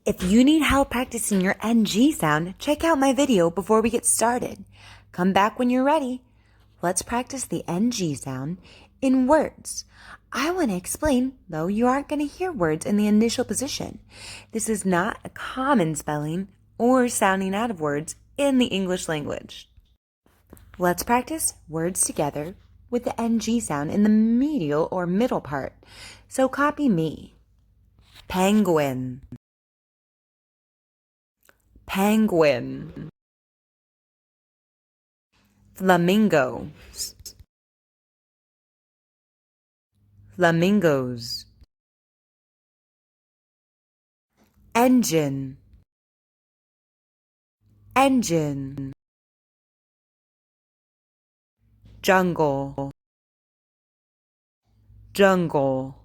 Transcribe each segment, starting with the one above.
If you need help practicing your NG sound, check out my video before we get started. Come back when you're ready. Let's practice the NG sound in words. I want to explain, though you aren't going to hear words in the initial position. This is not a common spelling or sounding out of words in the English language. Let's practice words together with the NG sound in the medial or middle part. So copy me. Penguin. Penguin. Flamingos. Flamingos. Engine. Engine. Jungle. Jungle.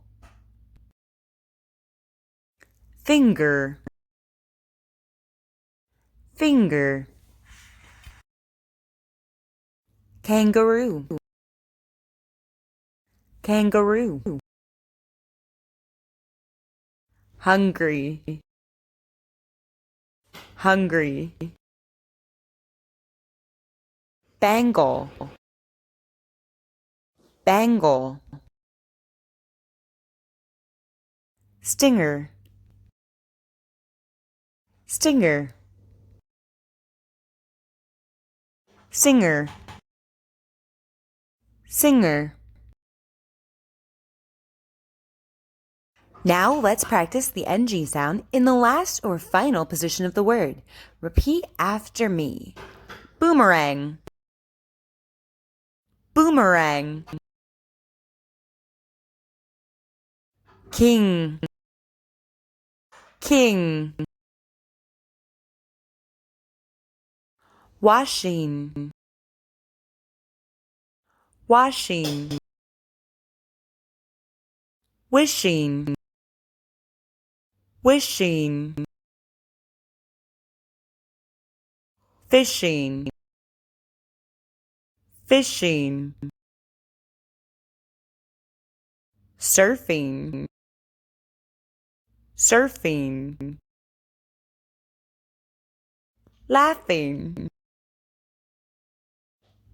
Finger. Finger. Kangaroo. Kangaroo. Hungry. Hungry. Bangle. Bangle. Stinger. Stinger. Singer. Singer. Now let's practice the NG sound in the last or final position of the word. Repeat after me. Boomerang. Boomerang. King. King. Washing. Washing. Wishing. Wishing. Fishing. Fishing. Surfing. Surfing. Laughing.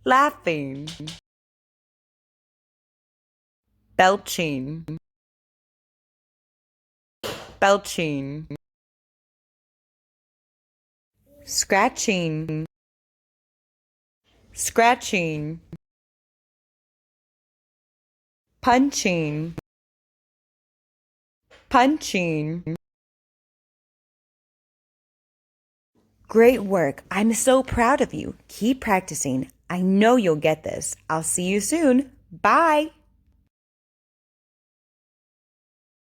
Laughing. Belching. Belching. Scratching. Scratching. Punching. Punching. Great work. I'm so proud of you. Keep practicing. I know you'll get this. I'll see you soon. Bye.